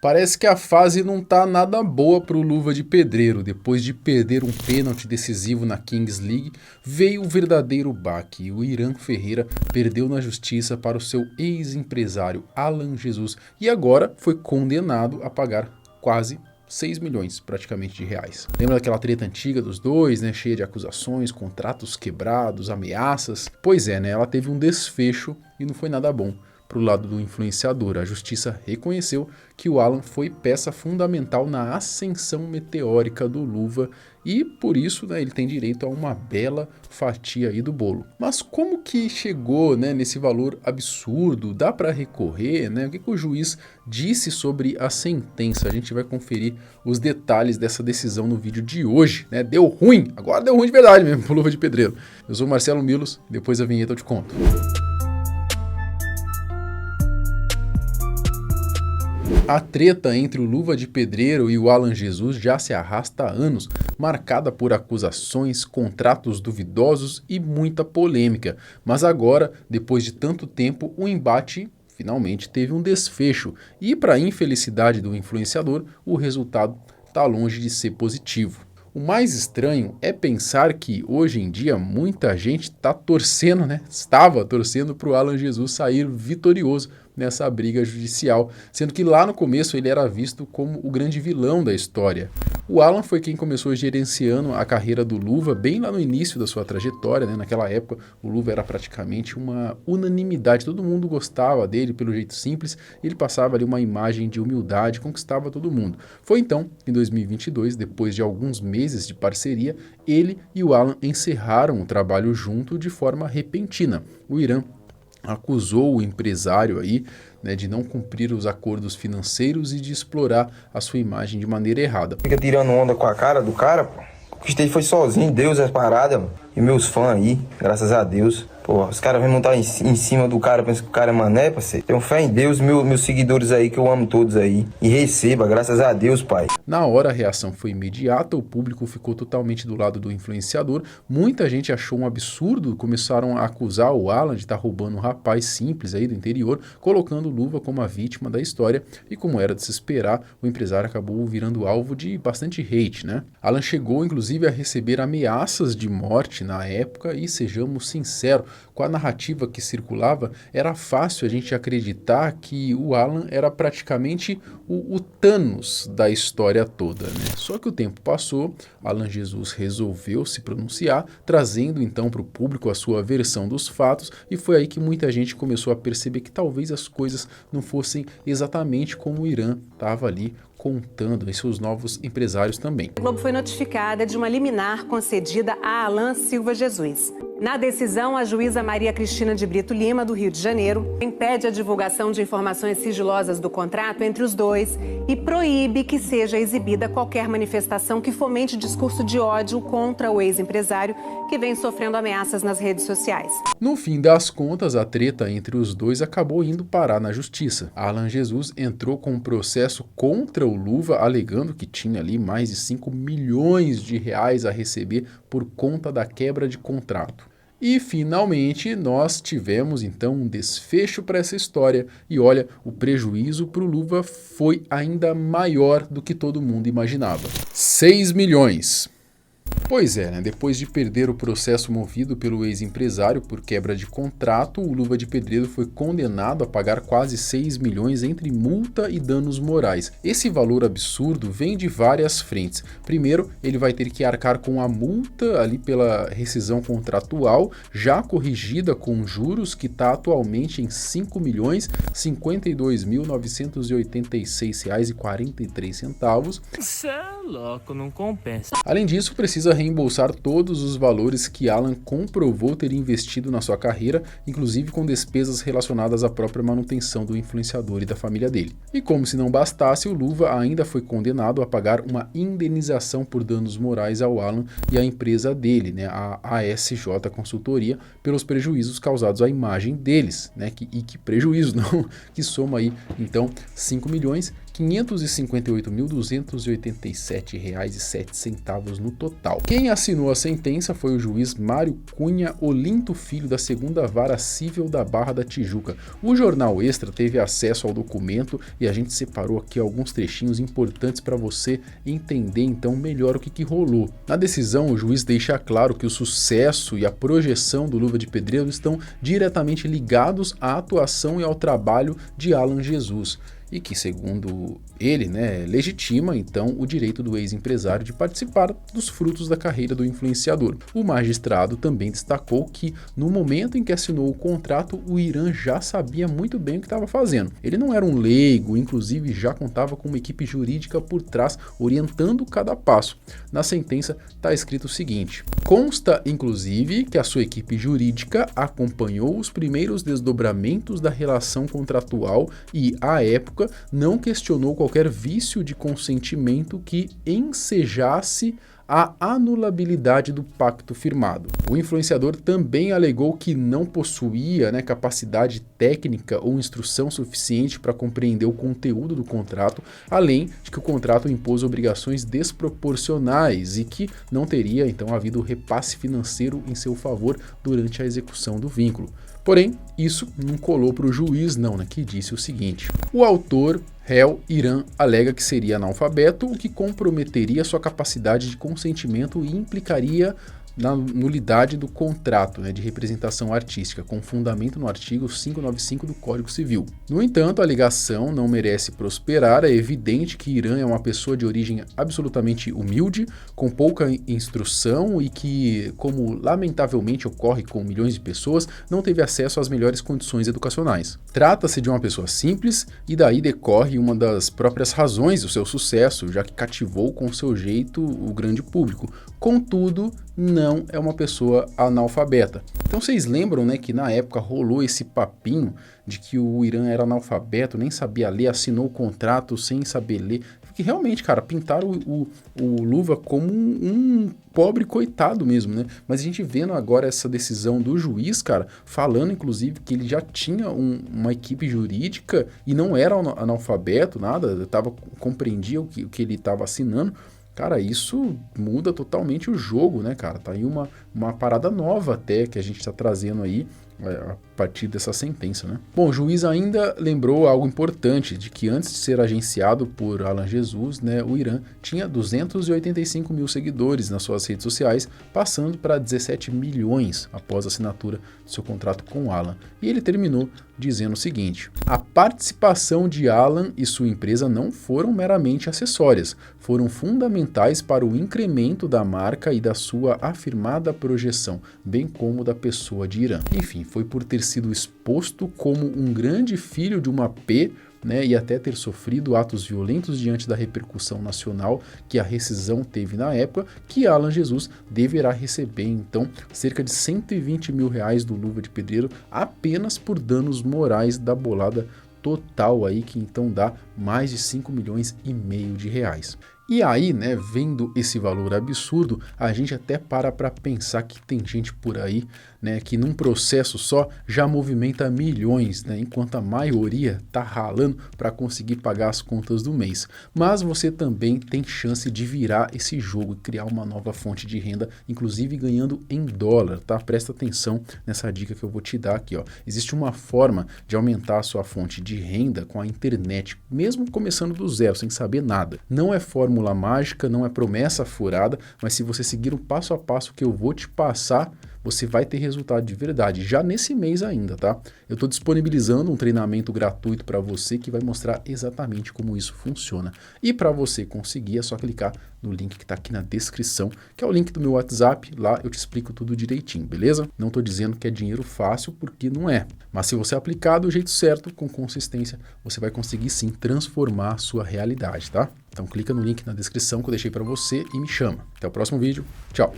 Parece que a fase não tá nada boa pro Luva de Pedreiro. Depois de perder um pênalti decisivo na Kings League, veio o verdadeiro baque. O Irã Ferreira perdeu na justiça para o seu ex-empresário Alan Jesus e agora foi condenado a pagar quase 6 milhões praticamente de reais. Lembra daquela treta antiga dos dois, né? Cheia de acusações, contratos quebrados, ameaças? Pois é, né? Ela teve um desfecho e não foi nada bom para o lado do influenciador. A justiça reconheceu que o Alan foi peça fundamental na ascensão meteórica do Luva e por isso, né, ele tem direito a uma bela fatia aí do bolo. Mas como que chegou, né, nesse valor absurdo? Dá para recorrer, né? O que o juiz disse sobre a sentença? A gente vai conferir os detalhes dessa decisão no vídeo de hoje, né? Deu ruim, agora deu ruim de verdade mesmo pro Luva de Pedreiro. Eu sou o Marcelo Milos, depois da vinheta eu te conto. A treta entre o Luva de Pedreiro e o Alan Jesus já se arrasta há anos, marcada por acusações, contratos duvidosos e muita polêmica. Mas agora, depois de tanto tempo, o embate finalmente teve um desfecho e, para a infelicidade do influenciador, o resultado está longe de ser positivo. O mais estranho é pensar que hoje em dia muita gente está torcendo, né? Estava torcendo para o Alan Jesus sair vitorioso nessa briga judicial, sendo que lá no começo ele era visto como o grande vilão da história. O Alan foi quem começou gerenciando a carreira do Luva bem lá no início da sua trajetória, né? Naquela época o Luva era praticamente uma unanimidade, todo mundo gostava dele pelo jeito simples, ele passava ali uma imagem de humildade, conquistava todo mundo. Foi então, em 2022, depois de alguns meses de parceria, ele e o Alan encerraram o trabalho junto de forma repentina. O Irã acusou o empresário aí, né, de não cumprir os acordos financeiros e de explorar a sua imagem de maneira errada. Fica tirando onda com a cara do cara, pô. Conquistei foi sozinho, Deus é parada, mano. E meus fãs aí, graças a Deus. Pô, os caras vão montar em cima do cara, pensam que o cara é mané, parceiro. Tenho fé em Deus, meus seguidores aí, que eu amo todos aí. E receba, graças a Deus, pai. Na hora a reação foi imediata, o público ficou totalmente do lado do influenciador. Muita gente achou um absurdo, começaram a acusar o Alan de estar roubando um rapaz simples aí do interior, colocando o Luva como a vítima da história. E como era de se esperar, o empresário acabou virando alvo de bastante hate, né? Alan chegou, inclusive, a receber ameaças de morte na época e, sejamos sinceros, com a narrativa que circulava, era fácil a gente acreditar que o Alan era praticamente o Thanos da história toda, né? Só que o tempo passou, Alan Jesus resolveu se pronunciar, trazendo então para o público a sua versão dos fatos, e foi aí que muita gente começou a perceber que talvez as coisas não fossem exatamente como o Irã estava ali contando em seus novos empresários também. A Globo foi notificada de uma liminar concedida a Alan Silva Jesus. Na decisão, a juíza Maria Cristina de Brito Lima, do Rio de Janeiro, impede a divulgação de informações sigilosas do contrato entre os dois e proíbe que seja exibida qualquer manifestação que fomente discurso de ódio contra o ex-empresário, que vem sofrendo ameaças nas redes sociais. No fim das contas, a treta entre os dois acabou indo parar na justiça. Alan Jesus entrou com um processo contra o Luva, alegando que tinha ali mais de 5 milhões de reais a receber por conta da quebra de contrato. E finalmente nós tivemos então um desfecho para essa história e olha, o prejuízo para o Luva foi ainda maior do que todo mundo imaginava. 6 milhões. Pois é, né? Depois de perder o processo movido pelo ex-empresário por quebra de contrato, o Luva de Pedreiro foi condenado a pagar quase 6 milhões entre multa e danos morais. Esse valor absurdo vem de várias frentes. Primeiro, ele vai ter que arcar com a multa ali pela rescisão contratual, já corrigida com juros, que está atualmente em R$ 5.052.986,43. Cê é louco, não compensa. Além disso, precisa reembolsar todos os valores que Alan comprovou ter investido na sua carreira, inclusive com despesas relacionadas à própria manutenção do influenciador e da família dele. E como se não bastasse, o Luva ainda foi condenado a pagar uma indenização por danos morais ao Alan e à empresa dele, né, a ASJ Consultoria, pelos prejuízos causados à imagem deles, né, que prejuízo, não, que soma aí então 5 milhões, R$ 558.287,07 no total. Quem assinou a sentença foi o juiz Mário Cunha Olinto Filho, da 2ª Vara Cível da Barra da Tijuca. O Jornal Extra teve acesso ao documento e a gente separou aqui alguns trechinhos importantes para você entender então melhor o que rolou. Na decisão, o juiz deixa claro que o sucesso e a projeção do Luva de Pedreiro estão diretamente ligados à atuação e ao trabalho de Alan Jesus. E que, segundo ele, legitima então o direito do ex-empresário de participar dos frutos da carreira do influenciador. O magistrado também destacou que, no momento em que assinou o contrato, o Irã já sabia muito bem o que estava fazendo. Ele não era um leigo, inclusive já contava com uma equipe jurídica por trás, orientando cada passo. Na sentença está escrito o seguinte: consta, inclusive, que a sua equipe jurídica acompanhou os primeiros desdobramentos da relação contratual e, à época, não questionou qualquer vício de consentimento que ensejasse a anulabilidade do pacto firmado. O influenciador também alegou que não possuía capacidade técnica ou instrução suficiente para compreender o conteúdo do contrato, além de que o contrato impôs obrigações desproporcionais e que não teria então havido repasse financeiro em seu favor durante a execução do vínculo. Porém, isso não colou para o juiz que disse o seguinte: o autor, réu Irã, alega que seria analfabeto, o que comprometeria sua capacidade de consentimento e implicaria na nulidade do contrato de representação artística, com fundamento no artigo 595 do Código Civil. No entanto, a alegação não merece prosperar. É evidente que Irã é uma pessoa de origem absolutamente humilde, com pouca instrução e que, como lamentavelmente ocorre com milhões de pessoas, não teve acesso às melhores condições educacionais. Trata-se de uma pessoa simples e daí decorre uma das próprias razões do seu sucesso, já que cativou com seu jeito o grande público. Contudo, não é uma pessoa analfabeta. Então vocês lembram que na época rolou esse papinho de que o Irã era analfabeto, nem sabia ler, assinou o contrato sem saber ler. Porque realmente, cara, pintaram o Luva como um pobre coitado mesmo, Mas a gente vendo agora essa decisão do juiz, cara, falando inclusive que ele já tinha uma equipe jurídica e não era analfabeto, nada, compreendia o que ele estava assinando. Cara, isso muda totalmente o jogo, cara? Tá aí uma parada nova até que a gente está trazendo aí a partir dessa sentença, Bom, o juiz ainda lembrou algo importante, de que antes de ser agenciado por Alan Jesus, o Irã tinha 285 mil seguidores nas suas redes sociais, passando para 17 milhões após a assinatura do seu contrato com Alan. E ele terminou dizendo o seguinte: a participação de Alan e sua empresa não foram meramente acessórias, foram fundamentais para o incremento da marca e da sua afirmada projeção, bem como da pessoa de Irã. Enfim, foi por ter sido exposto como um grande filho de uma P, e até ter sofrido atos violentos diante da repercussão nacional que a rescisão teve na época, que Alan Jesus deverá receber, então, cerca de R$120 mil do Luva de Pedreiro apenas por danos morais da bolada total aí, que então dá mais de R$5,5 milhões de reais. E aí, vendo esse valor absurdo, a gente até para pensar que tem gente por aí, que num processo só já movimenta milhões, enquanto a maioria tá ralando para conseguir pagar as contas do mês. Mas você também tem chance de virar esse jogo e criar uma nova fonte de renda, inclusive ganhando em dólar, tá? Presta atenção nessa dica que eu vou te dar aqui, ó. Existe uma forma de aumentar a sua fonte de renda com a internet, mesmo começando do zero, sem saber nada. Não é fórmula mágica, não é promessa furada, mas se você seguir o passo a passo que eu vou te passar, você vai ter resultado de verdade, já nesse mês ainda, tá? Eu estou disponibilizando um treinamento gratuito para você que vai mostrar exatamente como isso funciona. E para você conseguir, é só clicar no link que está aqui na descrição, que é o link do meu WhatsApp. Lá eu te explico tudo direitinho, beleza? Não estou dizendo que é dinheiro fácil, porque não é. Mas se você aplicar do jeito certo, com consistência, você vai conseguir sim transformar a sua realidade, tá? Então clica no link na descrição que eu deixei para você e me chama. Até o próximo vídeo. Tchau!